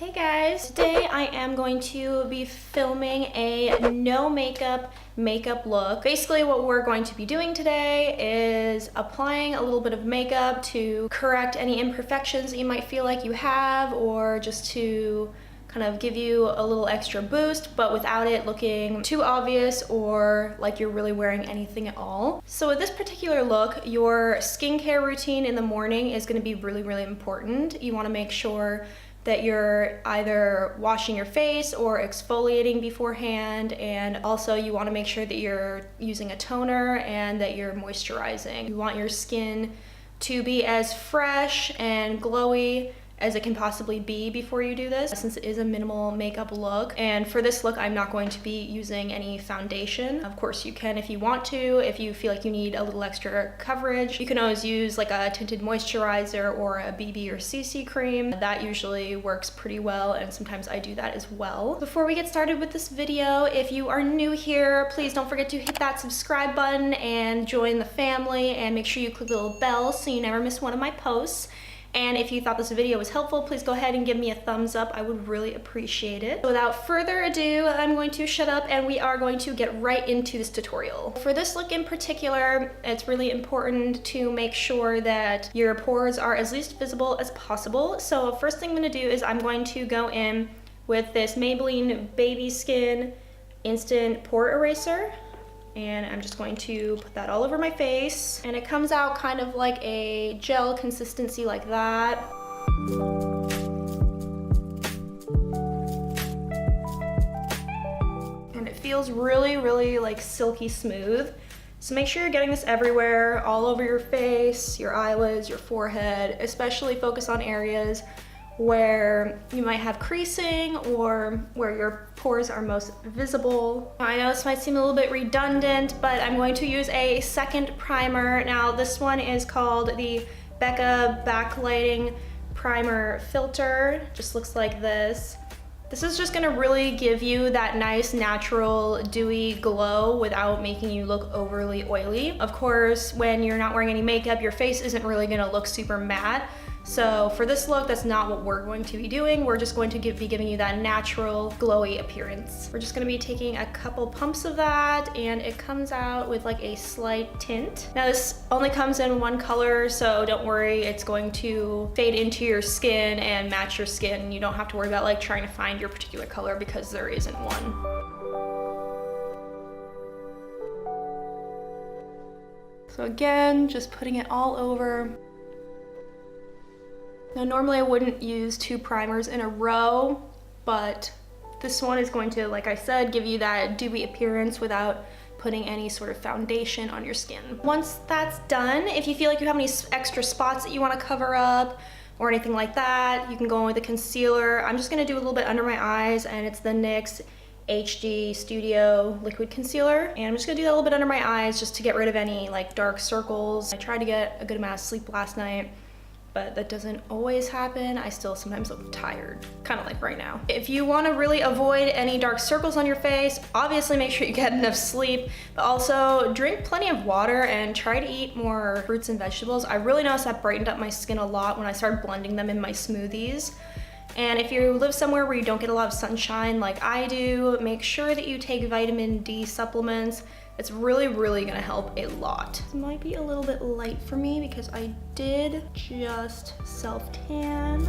Hey guys, today I am going to be filming a no makeup look. Basically what we're going to be doing today is applying a little bit of makeup to correct any imperfections that you might feel like you have, or just to kind of give you a little extra boost, but without it looking too obvious or like you're really wearing anything at all. So with this particular look, your skincare routine in the morning is going to be really important. You want to make sure that you're either washing your face or exfoliating beforehand, and also you want to make sure that you're using a toner and that you're moisturizing. You want your skin to be as fresh and glowy as it can possibly be before you do this, since it is a minimal makeup look. And for this look, I'm not going to be using any foundation. Of course you can if you want to. If you feel like you need a little extra coverage, you can always use like a tinted moisturizer or a BB or CC cream. That usually works pretty well, and sometimes I do that as well. Before we get started with this video, if you are new here, please don't forget to hit that subscribe button and join the family, and make sure you click the little bell so you never miss one of my posts. And if you thought this video was helpful, please go ahead and give me a thumbs up. I would really appreciate it. So without further ado, I'm going to shut up and we are going to get right into this tutorial. For this look in particular, it's really important to make sure that your pores are as least visible as possible. So first thing I'm gonna do is I'm going to go in with this Maybelline Baby Skin Instant Pore Eraser. And I'm just going to put that all over my face. And it comes out kind of like a gel consistency like that. And it feels really like silky smooth. So make sure you're getting this everywhere, all over your face, your eyelids, your forehead, especially focus on areas where you might have creasing or where your pores are most visible. I know this might seem a little bit redundant, but I'm going to use a second primer. Now this one is called the Becca Backlighting Primer Filter. Just looks like this. This is just gonna really give you that nice, natural, dewy glow without making you look overly oily. Of course, when you're not wearing any makeup, your face isn't really gonna look super matte. So for this look, that's not what we're going to be doing. We're just going to be giving you that natural, glowy appearance. We're just gonna be taking a couple pumps of that, and it comes out with like a slight tint. Now this only comes in one color, so don't worry, it's going to fade into your skin and match your skin. You don't have to worry about like trying to find your particular color because there isn't one. So again, just putting it all over. Now normally I wouldn't use two primers in a row, but this one is going to, like I said, give you that dewy appearance without putting any sort of foundation on your skin. Once that's done, if you feel like you have any extra spots that you want to cover up or anything like that, you can go in with a concealer. I'm just going to do a little bit under my eyes, and it's the NYX HD Studio Liquid Concealer. And I'm just going to do that a little bit under my eyes just to get rid of any like dark circles. I tried to get a good amount of sleep last night, but that doesn't always happen. I still sometimes look tired, kind of like right now. If you want to really avoid any dark circles on your face, obviously make sure you get enough sleep, but also drink plenty of water and try to eat more fruits and vegetables. I really noticed that brightened up my skin a lot when I started blending them in my smoothies. And if you live somewhere where you don't get a lot of sunshine like I do, make sure that you take vitamin D supplements. It's really gonna help a lot. This might be a little bit light for me because I did just self-tan.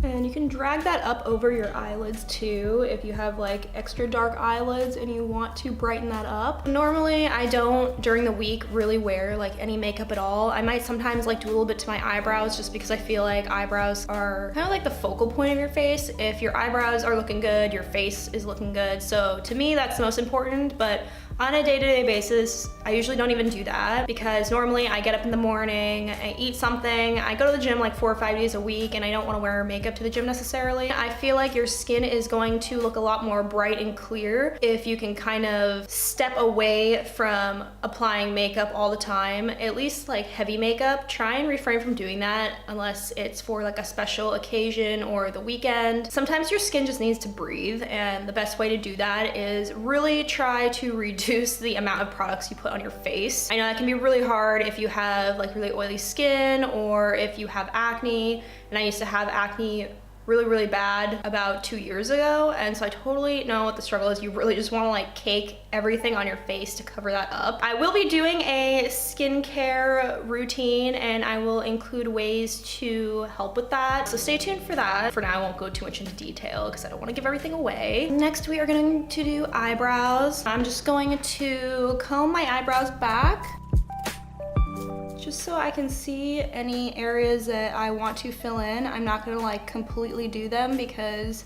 And you can drag that up over your eyelids too if you have like extra dark eyelids and you want to brighten that up. Normally I don't during the week really wear like any makeup at all. I might sometimes like do a little bit to my eyebrows just because I feel like eyebrows are kind of like the focal point of your face. If your eyebrows are looking good, your face is looking good. So to me that's the most important, but on a day-to-day basis, I usually don't even do that because normally I get up in the morning, I eat something, I go to the gym like 4 or 5 days a week, and I don't want to wear makeup to the gym necessarily. I feel like your skin is going to look a lot more bright and clear if you can kind of step away from applying makeup all the time, at least like heavy makeup. Try and refrain from doing that unless it's for like a special occasion or the weekend. Sometimes your skin just needs to breathe, and the best way to do that is really try to reduce reduce the amount of products you put on your face. I know that can be really hard if you have like really oily skin or if you have acne, and I used to have acne really bad about 2 years ago, and so I totally know what the struggle is. You really just want to like cake everything on your face to cover that up. I will be doing a skincare routine, and I will include ways to help with that, so stay tuned for that. For now, I won't go too much into detail because I don't want to give everything away. Next, we are going to do eyebrows. I'm just going to comb my eyebrows back, just so I can see any areas that I want to fill in. I'm not gonna like completely do them because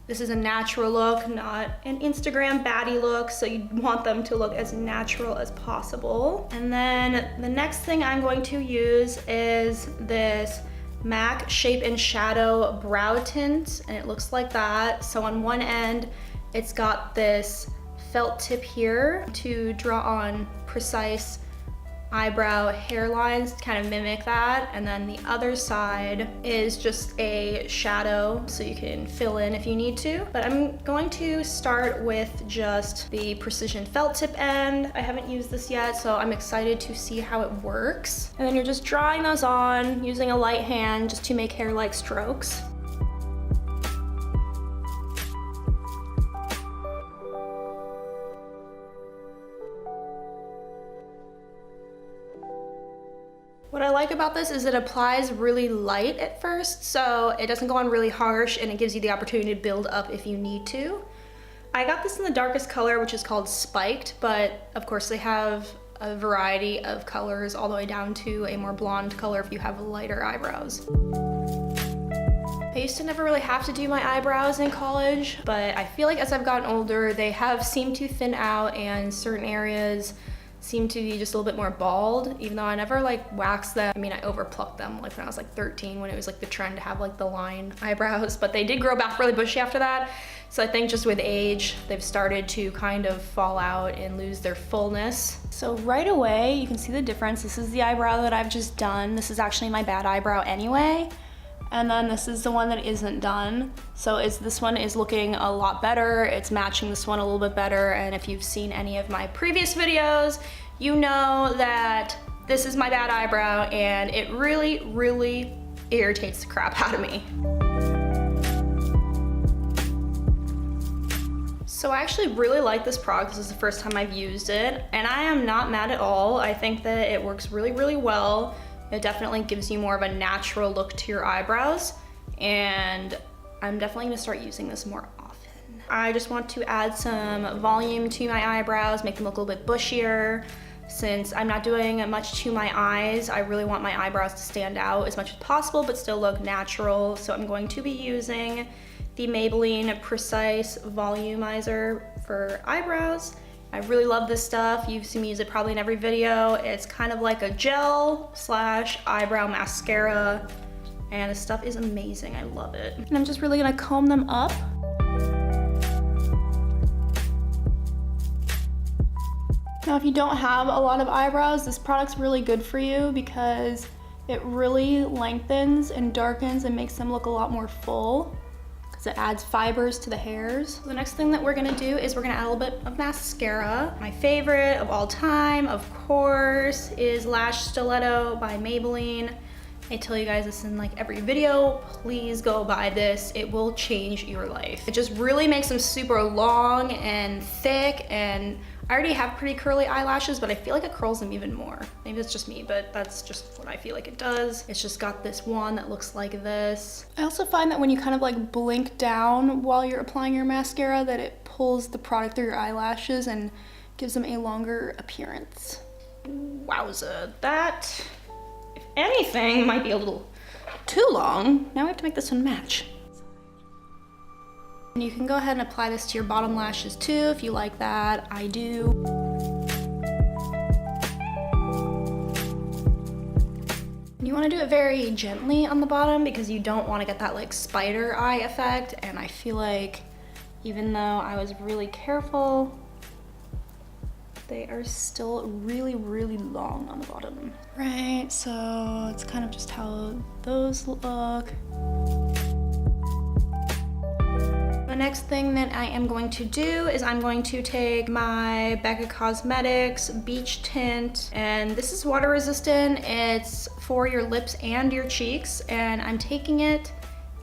this is a natural look, not an Instagram baddie look, so you want them to look as natural as possible. And then the next thing I'm going to use is this MAC Shape and Shadow brow tint, and it looks like that. So on one end, it's got this felt tip here to draw on precise eyebrow hairlines to kind of mimic that, and then the other side is just a shadow so you can fill in if you need to. But I'm going to start with just the precision felt tip end. I haven't used this yet, so I'm excited to see how it works. And then you're just drawing those on using a light hand just to make hair-like strokes. What I like about this is it applies really light at first, so it doesn't go on really harsh, and it gives you the opportunity to build up if you need to. I got this in the darkest color, which is called Spiked, but of course they have a variety of colors all the way down to a more blonde color if you have lighter eyebrows. I used to never really have to do my eyebrows in college, but I feel like as I've gotten older, they have seemed to thin out, and certain areas seem to be just a little bit more bald, even though I never like waxed them. I mean, I over plucked them like when I was like 13, when it was like the trend to have like the line eyebrows, but they did grow back really bushy after that. So I think just with age, they've started to kind of fall out and lose their fullness. So right away, you can see the difference. This is the eyebrow that I've just done. This is actually my bad eyebrow anyway. And then this is the one that isn't done. So this one is looking a lot better. It's matching this one a little bit better. And if you've seen any of my previous videos, you know that this is my bad eyebrow, and it really irritates the crap out of me. So I actually really like this product. This is the first time I've used it, and I am not mad at all. I think that it works really well. It definitely gives you more of a natural look to your eyebrows, and I'm definitely gonna start using this more often. I just want to add some volume to my eyebrows, make them look a little bit bushier. Since I'm not doing much to my eyes, I really want my eyebrows to stand out as much as possible but still look natural. So I'm going to be using the Maybelline Precise Volumizer for eyebrows. I really love this stuff. You've seen me use it probably in every video. It's kind of like a gel slash eyebrow mascara, and this stuff is amazing. I love it. And I'm just really gonna comb them up. Now, if you don't have a lot of eyebrows, this product's really good for you because it really lengthens and darkens and makes them look a lot more full, because it adds fibers to the hairs. So the next thing that we're gonna do is we're gonna add a little bit of mascara. My favorite of all time, of course, is Lash Stiletto by Maybelline. I tell you guys this in like every video, please go buy this. It will change your life. It just really makes them super long and thick, and I already have pretty curly eyelashes, but I feel like it curls them even more. Maybe it's just me, but that's just what I feel like it does. It's just got this one that looks like this. I also find that when you kind of like blink down while you're applying your mascara, that it pulls the product through your eyelashes and gives them a longer appearance. Wowza, that, if anything, might be a little too long. Now we have to make this one match. And you can go ahead and apply this to your bottom lashes too if you like that. I do. You want to do it very gently on the bottom because you don't want to get that like spider eye effect, and I feel like even though I was really careful, they are still really long on the bottom. Right, so it's kind of just how those look. The next thing that I am going to do is I'm going to take my Becca Cosmetics Beach Tint, and this is water resistant. It's for your lips and your cheeks, and I'm taking it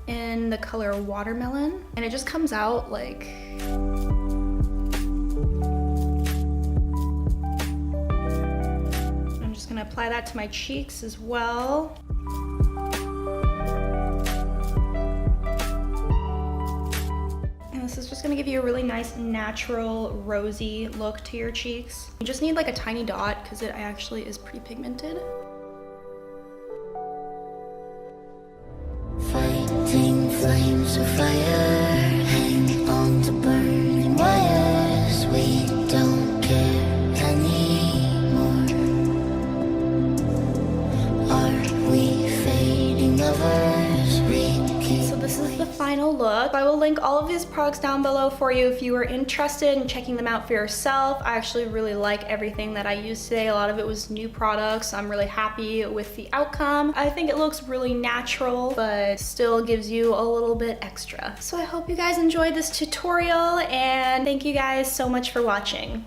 in the color Watermelon, and it just comes out like... I'm just gonna apply that to my cheeks as well. This is just gonna give you a really nice, natural, rosy look to your cheeks. You just need like a tiny dot because it actually is pre-pigmented. Fighting flames of fire, hang on to burning wires. We don't care anymore. Are we fading lovers? So this is the final look. I will link all of these products down below for you if you are interested in checking them out for yourself. I actually really like everything that I used today. A lot of it was new products. I'm really happy with the outcome. I think it looks really natural, but still gives you a little bit extra. So I hope you guys enjoyed this tutorial, and thank you guys so much for watching.